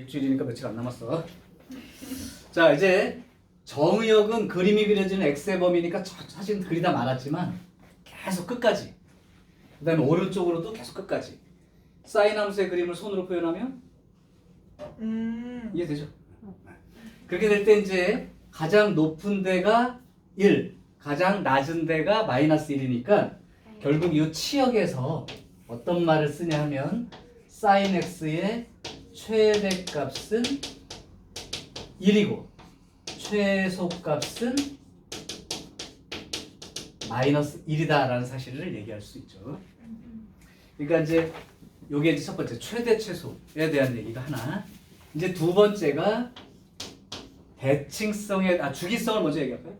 일주일이니까 며칠 안 남았어. 자, 이제 정의역은 그림이 그려지는 X의 범위니까 사실 그리다 말았지만 계속 끝까지. 그 다음에 오른쪽으로도 계속 끝까지. 사인 함수의 그림을 손으로 표현하면 이해되죠? 그렇게 될 때 이제 가장 높은 데가 1, 가장 낮은 데가 마이너스 1이니까 결국 이 치역에서 어떤 말을 쓰냐 하면 사인 X의 최대값은 1이고 최소값은 마이너스 1이다 라는 사실을 얘기할 수 있죠. 그러니까 이제 요게 이제 첫 번째 최대 최소에 대한 얘기가 하나. 이제 두 번째가 대칭성의 주기성을 먼저 얘기할까요?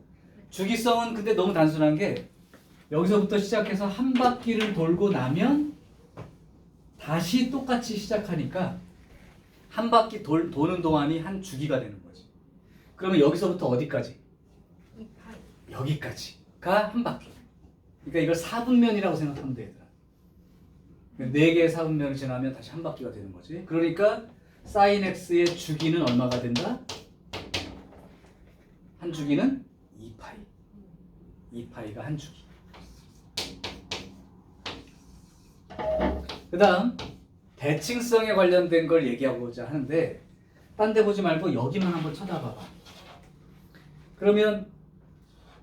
주기성은 근데 너무 단순한 게 여기서부터 시작해서 한 바퀴를 돌고 나면 다시 똑같이 시작하니까 한 바퀴 도는 동안이 한 주기가 되는 거지. 그러면 여기서부터 어디까지? 여기까지가 한 바퀴. 그러니까 이걸 4분면이라고 생각하면 돼, 얘들아. 4개의 4분면을 지나면 다시 한 바퀴가 되는 거지. 그러니까 sin x의 주기는 얼마가 된다? 한 주기는 2파이. 2파이가 한 주기. 그 다음 대칭성에 관련된 걸 얘기하고자 하는데 딴 데 보지 말고 여기만 한번 쳐다봐봐. 그러면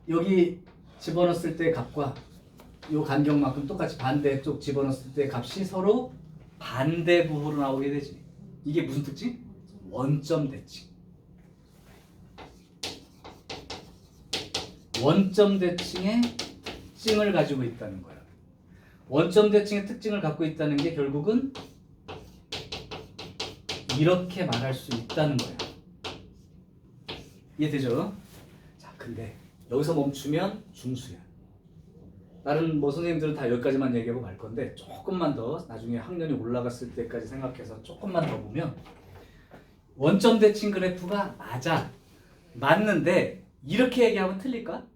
여기 집어넣었을 때 값과 요 간격만큼 똑같이 반대쪽 집어넣었을 때 값이 서로 반대 부호로 나오게 되지. 이게 무슨 특징? 원점 대칭. 원점 대칭의 특징을 가지고 있다는 거야. 원점 대칭의 특징을 갖고 있다는 게 결국은 이렇게 말할 수 있다는 거야. 이해되죠? 자, 근데 여기서 멈추면 중수야. 다른 뭐 선생님들은 다 여기까지만 얘기하고 갈 건데 조금만 더 나중에 학년이 올라갔을 때까지 생각해서 조금만 더 보면 원점 대칭 그래프가 맞는데 이렇게 얘기하면 틀릴까?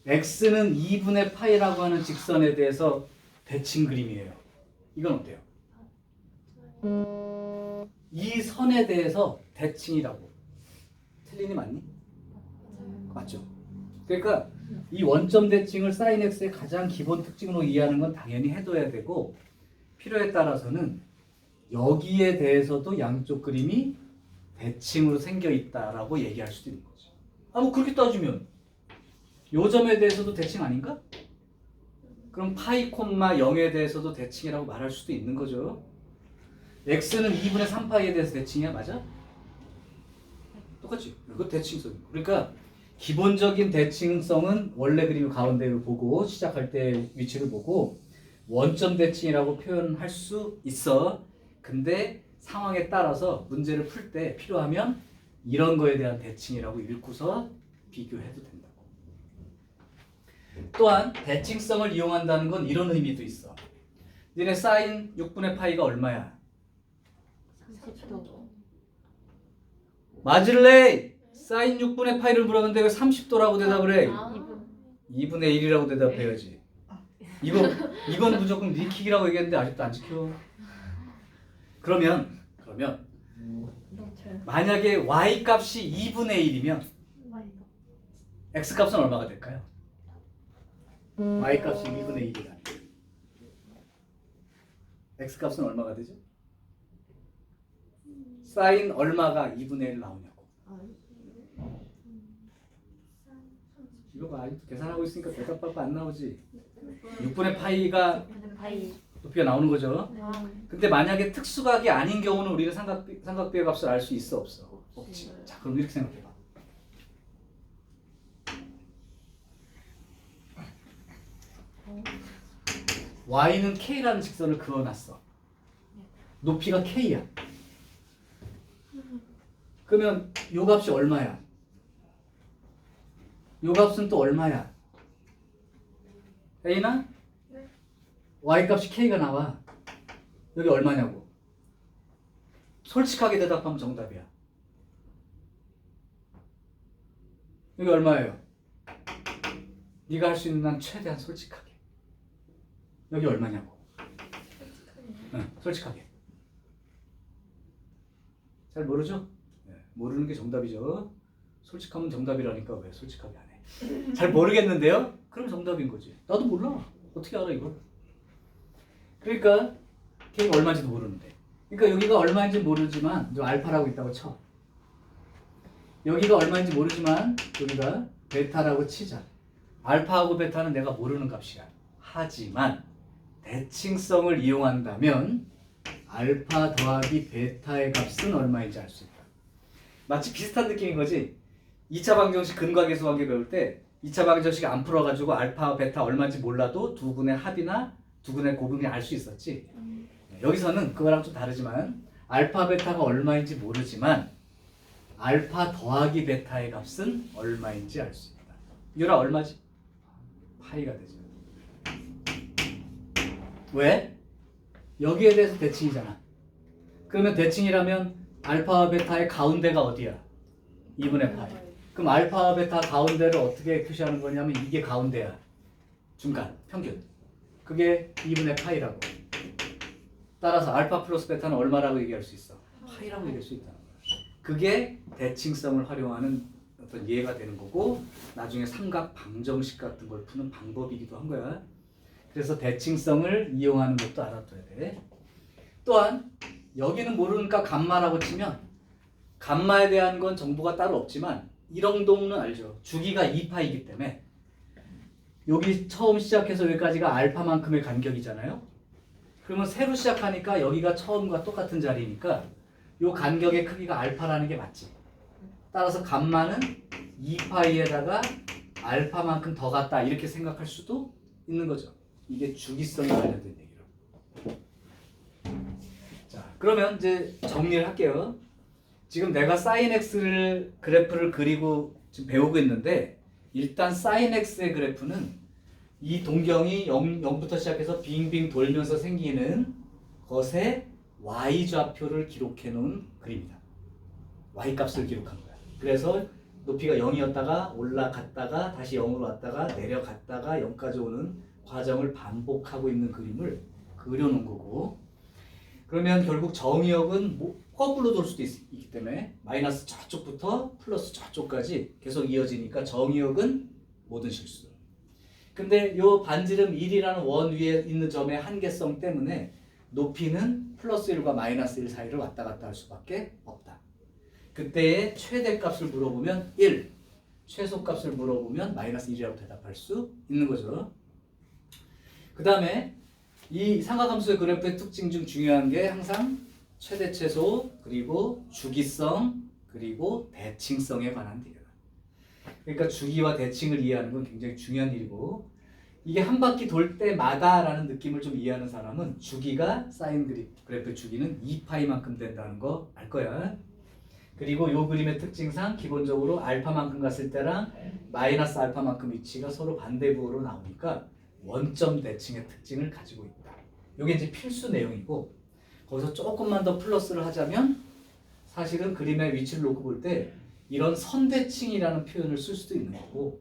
x는 2분의 파이라고 하는 직선에 대해서 대칭 그림이에요. 이건 어때요? 이 선에 대해서 대칭이라고. 틀리니 맞니? 맞죠? 그러니까 이 원점 대칭을 sin x의 가장 기본 특징으로 이해하는 건 당연히 해둬야 되고 필요에 따라서는 여기에 대해서도 양쪽 그림이 대칭으로 생겨 있다라고 얘기할 수도 있는 거죠. 뭐 그렇게 따지면 요 점에 대해서도 대칭 아닌가? 그럼 파이 콤마 0에 대해서도 대칭이라고 말할 수도 있는 거죠. x는 2분의 3파이에 대해서 대칭이야, 맞아? 똑같지? 이거 대칭성. 그러니까 기본적인 대칭성은 원래 그림 가운데를 보고 시작할 때 위치를 보고 원점 대칭이라고 표현할 수 있어. 근데 상황에 따라서 문제를 풀 때 필요하면 이런 거에 대한 대칭이라고 읽고서 비교해도 된다고. 또한 대칭성을 이용한다는 건 이런 의미도 있어. 니네 사인 6분의 파이가 얼마야? 30도. 맞을래? 사인 6분의 파이를 물었는데 왜 30도라고 대답을 해? 2분의 1이라고 대답해야지. 이건 무조건 니킥이라고 얘기했는데 아직도 안 지켜. 그러면 만약에 y 값이 2분의 1이면 x 값은 얼마가 될까요? y 값이 2분의 1이다. x 값은 얼마가 되죠? 사인 얼마가 2분의 1 나오냐고. 이거 봐, 아직도 계산하고 있으니까 대답밖에 안 나오지. 6분의 파이가 높이가 나오는 거죠. 근데 만약에 특수각이 아닌 경우는 우리는 삼각비의 값을 알 수 있어, 없어? 없지. 자, 그럼 이렇게 생각해봐. y는 k라는 직선을 그어놨어. 높이가 k야. 그러면 요 값이 얼마야? 요 값은 또 얼마야? A나? 네. Y 값이 K가 나와. 여기 얼마냐고? 솔직하게 대답하면 정답이야. 여기 얼마예요? 네가 할 수 있는 한 최대한 솔직하게. 여기 얼마냐고? 응, 솔직하게. 잘 모르죠? 네, 모르는 게 정답이죠. 솔직하면 정답이라니까 왜 솔직하게 안 해? 잘 모르겠는데요? 그럼 정답인 거지. 나도 몰라. 어떻게 알아 이걸? 그러니까 K가 얼마인지도 모르는데. 그러니까 여기가 얼마인지 모르지만 저 알파라고 있다고 쳐. 여기가 얼마인지 모르지만 여기가 베타라고 치자. 알파하고 베타는 내가 모르는 값이야. 하지만 대칭성을 이용한다면 알파 더하기 베타의 값은 얼마인지 알 수 있다. 마치 비슷한 느낌인 거지. 2차 방정식 근과계수 관계 배울 때 2차 방정식 안 풀어가지고 알파 베타 얼마인지 몰라도 두 분의 합이나 두 분의 곱을 그냥 알 수 있었지. 여기서는 그거랑 좀 다르지만 알파 베타가 얼마인지 모르지만 알파 더하기 베타의 값은 얼마인지 알 수 있다. 유라 얼마지? 파이가 되죠. 왜? 여기에 대해서 대칭이잖아. 그러면 대칭이라면 알파와 베타의 가운데가 어디야? 2분의 파이. 그럼 알파와 베타 가운데를 어떻게 표시하는 거냐면 이게 가운데야. 중간, 평균. 그게 2분의 파이라고. 따라서 알파 플러스 베타는 얼마라고 얘기할 수 있어? 파이라고 얘기할 수 있다는 거야. 그게 대칭성을 활용하는 어떤 예가 되는 거고 나중에 삼각 방정식 같은 걸 푸는 방법이기도 한 거야. 그래서 대칭성을 이용하는 것도 알아둬야 돼. 또한 여기는 모르니까 감마라고 치면 감마에 대한 건 정보가 따로 없지만 일엉동은 알죠. 주기가 2파이기 때문에 여기 처음 시작해서 여기까지가 알파만큼의 간격이잖아요. 그러면 새로 시작하니까 여기가 처음과 똑같은 자리니까 이 간격의 크기가 알파라는 게 맞지. 따라서 감마는 2파이에다가 알파만큼 더 같다 이렇게 생각할 수도 있는 거죠. 이게 주기성에 관련된 얘기로. 자, 그러면 이제 정리를 할게요. 지금 내가 sin x를 그래프를 그리고 지금 배우고 있는데 일단 sin x의 그래프는 이 동경이 0부터 시작해서 빙빙 돌면서 생기는 것의 y좌표를 기록해 놓은 그림이다. y값을 기록한 거야. 그래서 높이가 0이었다가 올라갔다가 다시 0으로 왔다가 내려갔다가 0까지 오는 과정을 반복하고 있는 그림을 그려놓은 거고, 그러면 결국 정의역은 거꾸로 돌 수도 있기 때문에 마이너스 저쪽부터 플러스 저쪽까지 계속 이어지니까 정의역은 모든 실수. 근데 요 반지름 1이라는 원 위에 있는 점의 한계성 때문에 높이는 플러스 1과 마이너스 1 사이를 왔다 갔다 할 수밖에 없다. 그때의 최대값을 물어보면 1, 최소값을 물어보면 마이너스 1이라고 대답할 수 있는 거죠. 그 다음에 이 삼각함수의 그래프의 특징 중 중요한 게 항상 최대 최소 그리고 주기성 그리고 대칭성에 관한 일이에요. 그러니까 주기와 대칭을 이해하는 건 굉장히 중요한 일이고, 이게 한 바퀴 돌 때마다라는 느낌을 좀 이해하는 사람은 주기가 사인 그래프의 주기는 2파이만큼 된다는 거 알 거야. 그리고 요 그림의 특징상 기본적으로 알파만큼 갔을 때랑 마이너스 알파만큼 위치가 서로 반대부호로 나오니까 원점 대칭의 특징을 가지고 있다. 이게 이제 필수 내용이고, 거기서 조금만 더 플러스를 하자면 사실은 그림의 위치를 놓고 볼 때 이런 선대칭이라는 표현을 쓸 수도 있는 거고,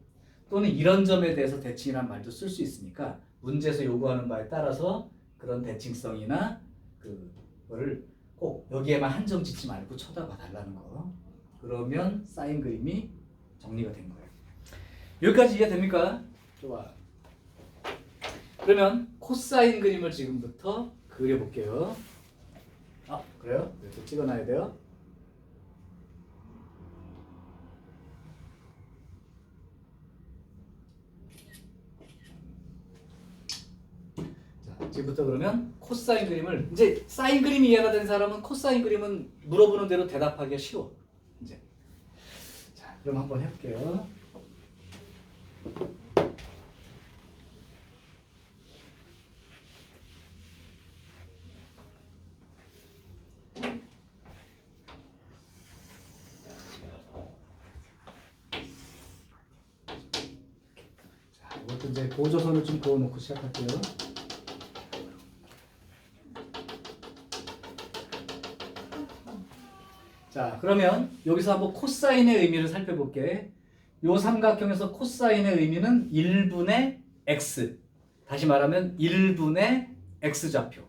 또는 이런 점에 대해서 대칭이라는 말도 쓸 수 있으니까 문제에서 요구하는 바에 따라서 그런 대칭성이나 그거를 꼭 여기에만 한정 짓지 말고 쳐다봐 달라는 거. 그러면 사인 그림이 정리가 된 거예요. 여기까지 이해됩니까? 좋아. 그러면 코사인 그림을 지금부터 그려볼게요. 아, 그래요? 이렇게 찍어놔야 돼요. 자, 지금부터 그러면 코사인 그림을, 이제 사인 그림이 이해가 된 사람은 코사인 그림은 물어보는 대로 대답하기가 쉬워. 이제. 자, 그럼 한번 해볼게요. 이것도 이제 보조선을 좀 그어놓고 시작할게요. 자, 그러면 여기서 한번 코사인의 의미를 살펴볼게. 요 삼각형에서 코사인의 의미는 1분의 x. 다시 말하면 1분의 x좌표.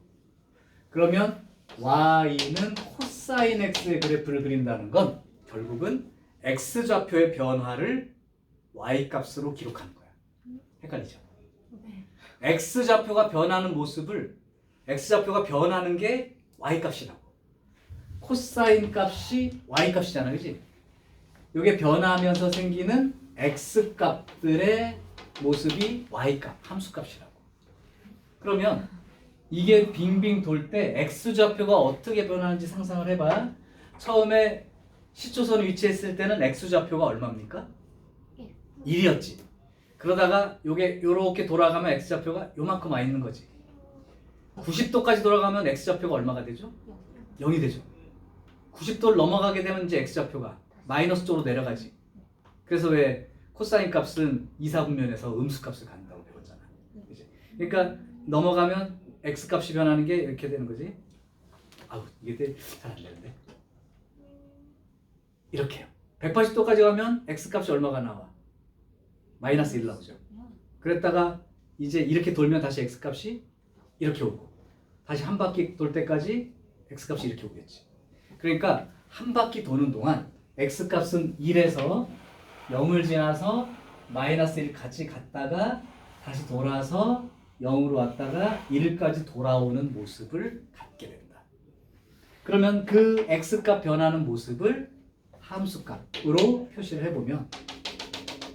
그러면 y는 코사인 코사인 x의 그래프를 그린다는 건 결국은 x좌표의 변화를 y값으로 기록하는 거야. 헷갈리죠? 네. x좌표가 변하는 모습을 x좌표가 변하는 게 y값이라고. 코사인 값이 y값이잖아. 그지? 이게 변하면서 생기는 x값들의 모습이 y값, 함수값이라고. 그러면 이게 빙빙 돌 때 x좌표가 어떻게 변하는지 상상을 해봐. 처음에 시초선 위치했을 때는 x좌표가 얼마입니까? 1이었지. 그러다가 요게 요렇게 돌아가면 x좌표가 요만큼 와 있는 거지. 90도까지 돌아가면 x좌표가 얼마가 되죠? 0이 되죠. 90도를 넘어가게 되면 이제 x좌표가 마이너스 쪽으로 내려가지. 그래서 왜 코사인 값은 2, 4분면에서 음수값을 갖는다고 배웠잖아. 그치? 그러니까 넘어가면 x값이 변하는 게 이렇게 되는 거지. 아우 이게 잘 안 되는데. 이렇게요. 180도까지 가면 x값이 얼마가 나와? 마이너스 1 나오죠. 그랬다가 이제 이렇게 돌면 다시 x값이 이렇게 오고 다시 한 바퀴 돌 때까지 x값이 이렇게 오겠지. 그러니까 한 바퀴 도는 동안 x값은 1에서 0을 지나서 마이너스 1 같이 갔다가 다시 돌아서 0으로 왔다가 1까지 돌아오는 모습을 갖게 된다. 그러면 그 x값 변하는 모습을 함수값으로 표시를 해보면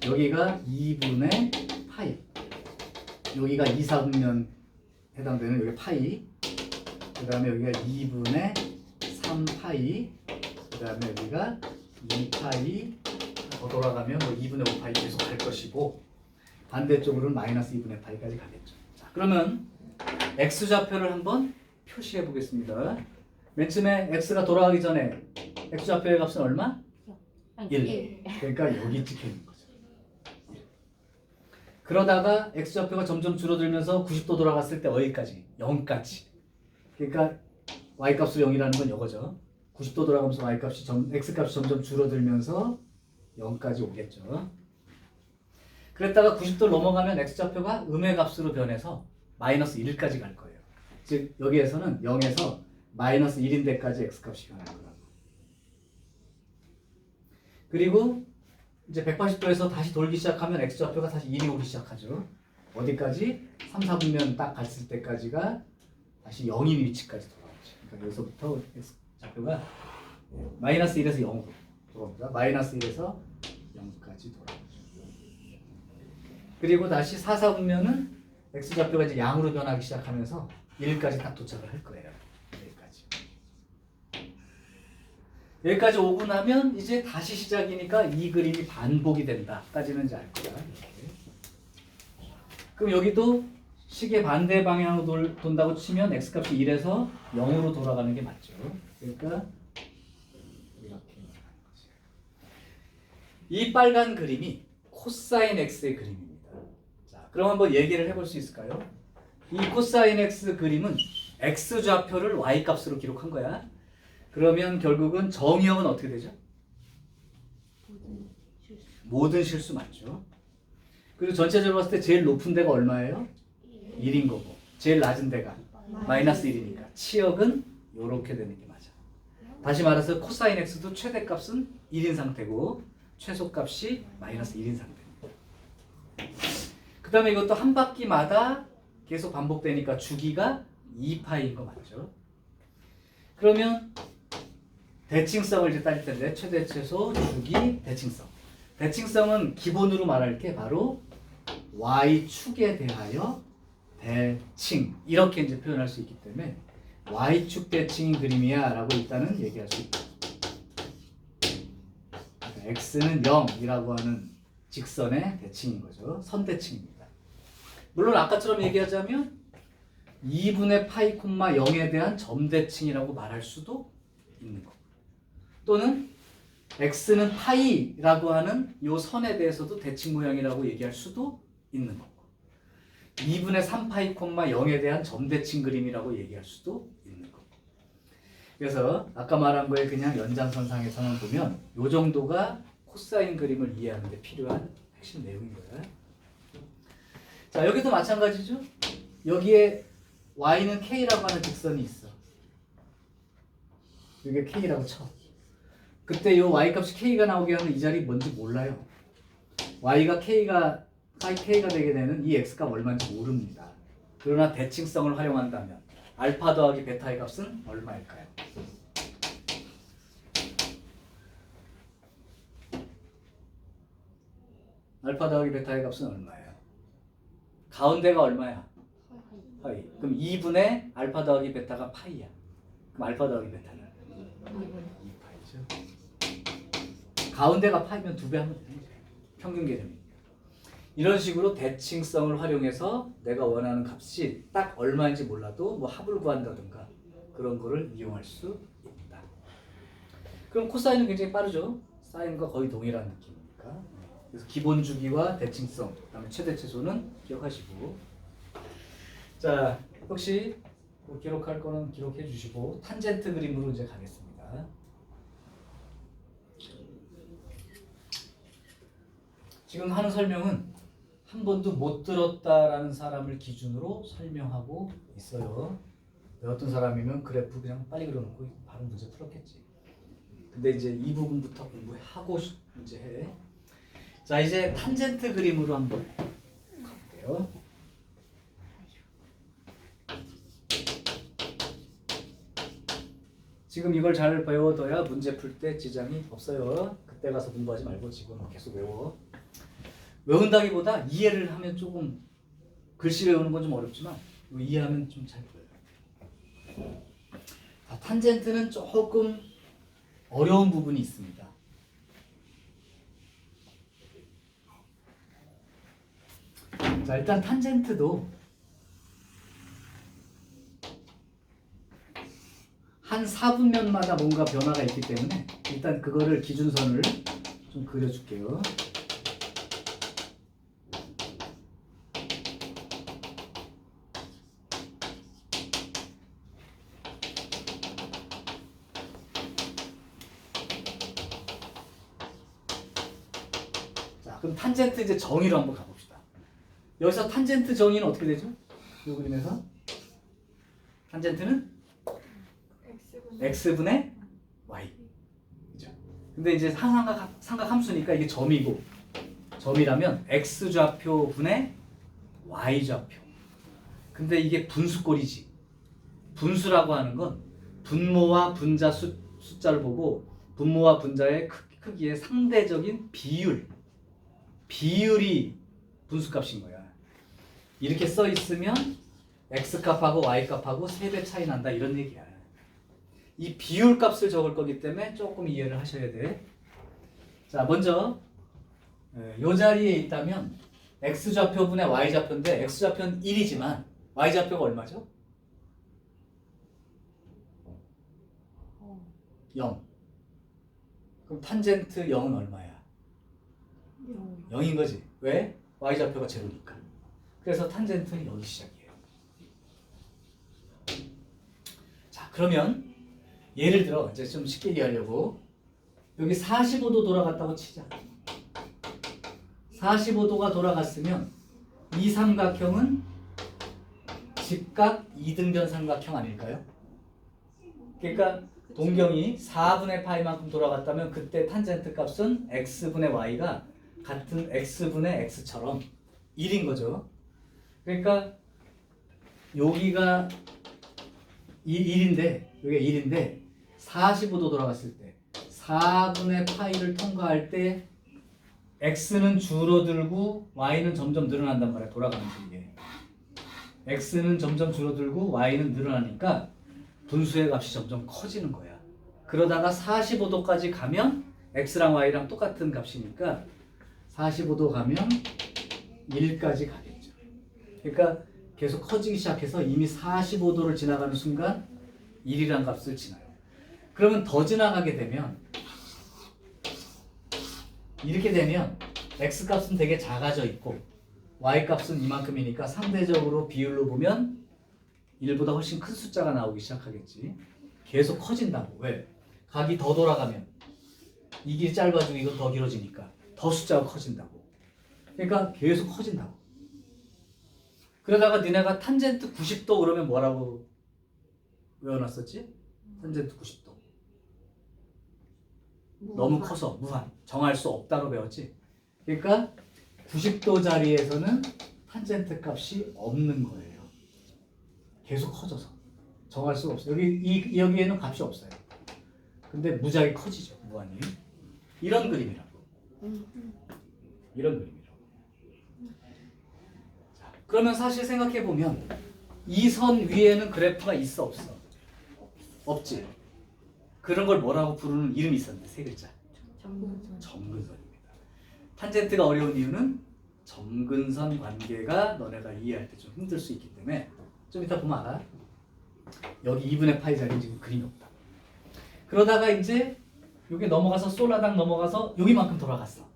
여기가 2분의 파이, 여기가 2, 4분면 해당되는 여기 파이, 그 다음에 여기가 2분의 3파이, 그 다음에 여기가 2파이, 더 돌아가면 뭐 2분의 5파이 계속 갈 것이고 반대쪽으로는 마이너스 2분의 파이까지 가겠죠. 자, 그러면 x좌표를 한번 표시해 보겠습니다. 맨 처음에 x가 돌아가기 전에 x좌표의 값은 얼마? 1. 그러니까 여기 찍혀 있는 거죠. 그러다가 x좌표가 점점 줄어들면서 90도 돌아갔을 때 어디까지? 0까지. 그러니까 y값으로 0이라는 건 이거죠. 90도 돌아가면서 y값이 x값이 점점 줄어들면서 0까지 오겠죠. 그랬다가 90도를 넘어가면 x좌표가 음의 값으로 변해서 마이너스 1까지 갈 거예요. 즉 여기에서는 0에서 마이너스 1인 데까지 x값이 변할 거라고. 그리고 이제 180도에서 다시 돌기 시작하면 x좌표가 다시 1이 오기 시작하죠. 어디까지? 3, 4분면 딱 갔을 때까지가 다시 0인 위치까지 돌아오죠. 그러니까 여기서부터 x좌표가 마이너스 1에서 0으로 돌아옵니다. 마이너스 1에서 0까지 돌아오죠. 그리고 다시 4, 4분면은 x좌표가 이제 양으로 변하기 시작하면서 1까지 딱 도착을 할 거예요. 여기까지 오고 나면 이제 다시 시작이니까 이 그림이 반복이 된다까지는 이제 알 거야. 이렇게. 그럼 여기도 시계 반대 방향으로 돈다고 치면 x값이 1에서 0으로 돌아가는 게 맞죠. 그러니까 이렇게 이 빨간 그림이 코사인 x의 그림입니다. 자, 그럼 한번 얘기를 해볼 수 있을까요? 이 코사인 x 그림은 x좌표를 y값으로 기록한 거야. 그러면 결국은 정의역은 어떻게 되죠? 모든 실수 맞죠. 그리고 전체적으로 봤을 때 제일 높은 데가 얼마예요? 1인 거고 제일 낮은 데가 마이너스 1이니까 치역은 이렇게 되는 게 맞아. 다시 말해서 코사인 x도 최대값은 1인 상태고 최소값이 마이너스 1인 상태입니다. 그 다음에 이것도 한 바퀴마다 계속 반복되니까 주기가 2파이인 거 맞죠? 그러면 대칭성을 이제 따질 텐데 최대 최소 주기 대칭성. 대칭성은 기본으로 말할 게 바로 y축에 대하여 대칭 이렇게 이제 표현할 수 있기 때문에 y축 대칭인 그림이야 라고 일단은 얘기할 수 있다. 그러니까 x는 0이라고 하는 직선의 대칭인 거죠. 선대칭입니다. 물론 아까처럼 얘기하자면 2분의 파이 콤마 0에 대한 점대칭이라고 말할 수도 있는 거고 또는 x는 파이라고 하는 이 선에 대해서도 대칭 모양이라고 얘기할 수도 있는 거고 2분의 3파이 콤마 0에 대한 점대칭 그림이라고 얘기할 수도 있는 거고 그래서 아까 말한 거에 그냥 연장선상에서만 보면 이 정도가 코사인 그림을 이해하는 데 필요한 핵심 내용인 거예요. 자, 여기도 마찬가지죠. 여기에 y는 k라고 하는 직선이 있어. 이게 K라고 쳐. 그때 이 Y값이 K가 나오게 하는 이 자리 뭔지 몰라요. Y가 K가 되게 되는 이 X값 얼마인지 모릅니다. 그러나 대칭성을 활용한다면 알파 더하기 베타의 값은 얼마일까요? 알파 더하기 베타의 값은 얼마예요? 가운데가 얼마야? 파이. 그럼 2분의 알파 더하기 베타가 파이야. 그럼 알파 더하기 베타는 2파이죠. 가운데가 파이면 2배 하면 되는 거예요. 평균 개념이니까. 이런 식으로 대칭성을 활용해서 내가 원하는 값이 딱 얼마인지 몰라도 뭐 합을 구한다든가 그런 거를 이용할 수 있다. 그럼 코사인은 굉장히 빠르죠. 사인과 거의 동일한 느낌이니까. 그래서 기본 주기와 대칭성, 그다음에 최대 최소는 기억하시고. 자, 혹시 뭐 기록할 거는 기록해 주시고 탄젠트 그림으로 이제 가겠습니다. 지금 하는 설명은 한 번도 못 들었다라는 사람을 기준으로 설명하고 있어요. 어떤 사람이면 그래프 그냥 빨리 그려놓고 바로 문제 풀었겠지. 근데 이제 이 부분부터 공부하고 이제 해. 자, 이제 탄젠트 그림으로 한번 가볼게요. 지금 이걸 잘 배워둬야 문제 풀 때 지장이 없어요. 그때 가서 공부하지 말고 지금 계속 외워. 외운다기보다 이해를 하면 조금 글씨 외우는 건 좀 어렵지만 이해하면 좀 잘 보여요. 자, 탄젠트는 조금 어려운 부분이 있습니다. 자, 일단 탄젠트도 한 4분면마다 뭔가 변화가 있기 때문에 일단 그거를 기준선을 좀 그려줄게요. 자, 그럼 탄젠트 이제 정의로 한번 가봅시다. 여기서 탄젠트 정의는 어떻게 되죠? 이 그림에서 탄젠트는 x분의 y. 그죠? 근데 이제 삼각 함수니까 이게 점이고, 점이라면 x 좌표 분의 y 좌표. 근데 이게 분수꼴이지. 분수라고 하는 건 분모와 분자 숫자를 보고 분모와 분자의 크기의 상대적인 비율이 분수값인 거야. 이렇게 써 있으면 x값하고 y값하고 3배 차이 난다 이런 얘기야. 이 비율 값을 적을 거기 때문에 조금 이해를 하셔야 돼. 자, 먼저 이 자리에 있다면 x좌표분의 y좌표인데 x좌표는 1이지만 y좌표가 얼마죠? 0. 그럼 탄젠트 0은 얼마야? 0인 거지. 왜? y좌표가 제로니까. 그래서 탄젠트는 여기 시작이에요. 자, 그러면 예를 들어 이제 좀 쉽게 이해하려고 여기 45도 돌아갔다고 치자. 45도가 돌아갔으면 이 삼각형은 직각 이등변 삼각형 아닐까요? 그러니까 동경이 4분의 파이만큼 돌아갔다면 그때 탄젠트 값은 x분의 y가 같은 x분의 x처럼 1인 거죠. 그러니까 여기가 1인데 여기가 1인데 45도 돌아갔을 때 4분의 파이를 통과할 때 x는 줄어들고 y는 점점 늘어난단 말이야. 돌아가는 길게 x는 점점 줄어들고 y는 늘어나니까 분수의 값이 점점 커지는 거야. 그러다가 45도까지 가면 x랑 y랑 똑같은 값이니까 45도 가면 1까지 가겠죠. 그러니까 계속 커지기 시작해서 이미 45도를 지나가는 순간 1이란 값을 지나요. 그러면 더 지나가게 되면 이렇게 되면 x값은 되게 작아져 있고 y값은 이만큼이니까 상대적으로 비율로 보면 1보다 훨씬 큰 숫자가 나오기 시작하겠지. 계속 커진다고. 왜? 각이 더 돌아가면 이 길이 짧아지고 이건 더 길어지니까 더 숫자가 커진다고. 그러니까 계속 커진다고. 그러다가 니네가 탄젠트 90도 그러면 뭐라고 외워놨었지? 탄젠트 90도. 너무 커서 무한. 정할 수 없다로 배웠지. 그러니까 90도 자리에서는 탄젠트 값이 없는 거예요. 계속 커져서 정할 수가 없어요. 여기에는 값이 없어요. 근데 무지하게 커지죠. 무한히. 이런 그림이라고. 이런 그림이라고. 자, 그러면 사실 생각해 보면 이 선 위에는 그래프가 있어 없어? 없지. 그런 걸 뭐라고 부르는 이름이 있었는데 세 글자. 점근선입니다. 탄젠트가 어려운 이유는 점근선 관계가 너네가 이해할 때 좀 힘들 수 있기 때문에 좀 이따 보면 알아. 여기 2분의 파이 자리에 지금 그림이 없다. 그러다가 이제 여기 넘어가서 솔라당 넘어가서 여기만큼 돌아갔어.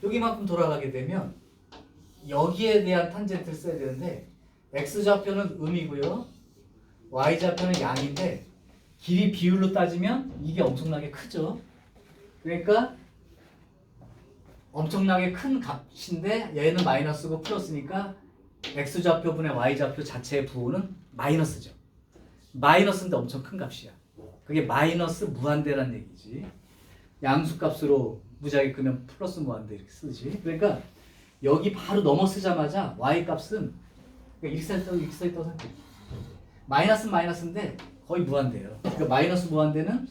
여기만큼 돌아가게 되면 여기에 대한 탄젠트를 써야 되는데 x좌표는 음이고요. y좌표는 양인데 길이 비율로 따지면 이게 엄청나게 크죠. 그러니까 엄청나게 큰 값인데 얘는 마이너스고 플러스니까 x좌표분의 y좌표 자체의 부호는 마이너스죠. 마이너스인데 엄청 큰 값이야. 그게 마이너스 무한대란 얘기지. 양수값으로 무지하게 크면 플러스 무한대 이렇게 쓰지. 그러니까 여기 바로 넘어 쓰자마자 y값은 이렇게 써있다고 생각해. 마이너스는 마이너스인데 거의 무한대예요. 그러니까 마이너스 무한대는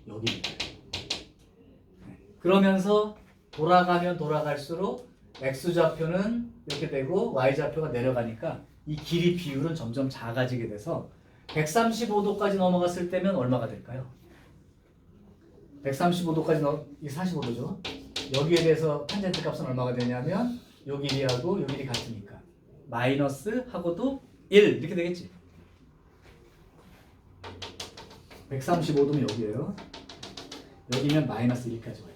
여기입니다. 그러면서 돌아가면 돌아갈수록 x좌표는 이렇게 되고 y좌표가 내려가니까 이 길이 비율은 점점 작아지게 돼서 135도까지 넘어갔을 때면 얼마가 될까요? 135도까지 이게 45도죠. 여기에 대해서 탄젠트 값은 얼마가 되냐면 요 길이하고 요 길이 같으니까 마이너스 하고도 1 이렇게 되겠지. 135도면 여기에요. 여기면 마이너스 1까지 와요.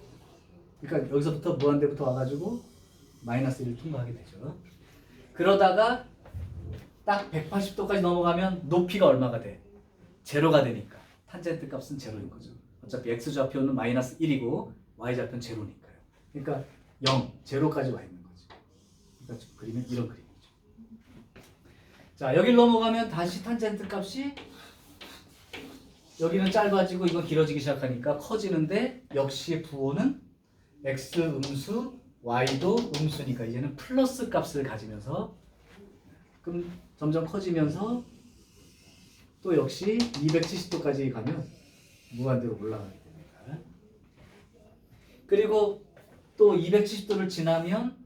그러니까 여기서부터 무한대부터 와가지고 마이너스 1을 통과하게 되죠. 그러다가 딱 180도까지 넘어가면 높이가 얼마가 돼? 제로가 되니까 탄젠트 값은 제로인 거죠. 어차피 x좌표는 마이너스 1이고 y좌표는 제로니까요. 그러니까 0, 제로까지 와 있는 거죠. 그러니까 그리면 이런 그림이죠. 자, 여기를 넘어가면 다시 탄젠트 값이 여기는 짧아지고 이건 길어지기 시작하니까 커지는데 역시 부호는 x 음수, y도 음수니까 이제는 플러스 값을 가지면서 그럼 점점 커지면서 또 역시 270도까지 가면 무한대로 올라가게 됩니다. 그리고 또 270도를 지나면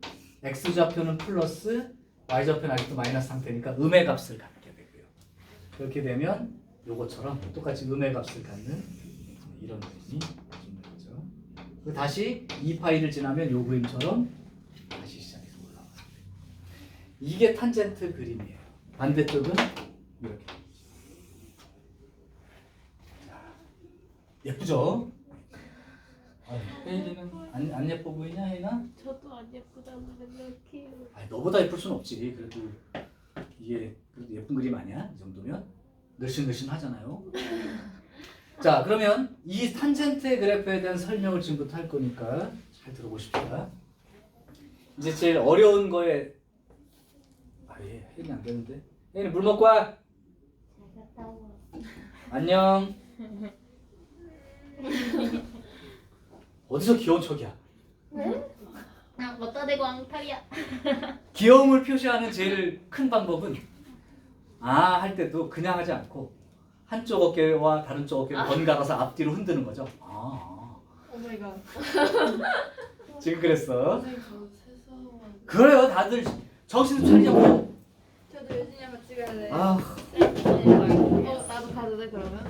x좌표는 플러스, y좌표는 아직도 마이너스 상태니까 음의 값을 갖게 되고요. 그렇게 되면 요것처럼 똑같이 음의 값을 갖는 이런 그림이 있는 거죠. 그리고 다시 2파이를 지나면 요 그림처럼 다시 시작해서 올라가요. 이게 탄젠트 그림이에요. 반대쪽은 이렇게. 자, 예쁘죠? 혜인이는 안 예뻐 보이냐, 혜인아? 저도 안 예쁘다고 생각해요. 아니, 너보다 예쁠 수는 없지. 그래도 이게 그래도 예쁜 그림 아니야? 이 정도면 늘씬늘씬 하잖아요. 자, 그러면 이 탄젠트의 그래프에 대한 설명을 지금부터 할 거니까 잘 들어보십시다. 이제 제일 어려운 거에 예, 혜인이 안 되는데. 혜인이 물 먹고 와. 잘 갔다 와. 안녕. 어디서 귀여운 척이야? 그냥 걷다 대고 앙탈이야. 귀여움을 표시하는 제일 큰 방법은 할 때도 그냥 하지 않고 한쪽 어깨와 다른 쪽 어깨를 번갈아서 앞뒤로 흔드는 거죠. 오마이갓. 지금 그랬어. 선생님 저 세수하고 그래요, 다들 정신 좀 차리자고. 저도 유진이랑 같이 가야 돼. 아, 나도 가도 돼 그러면?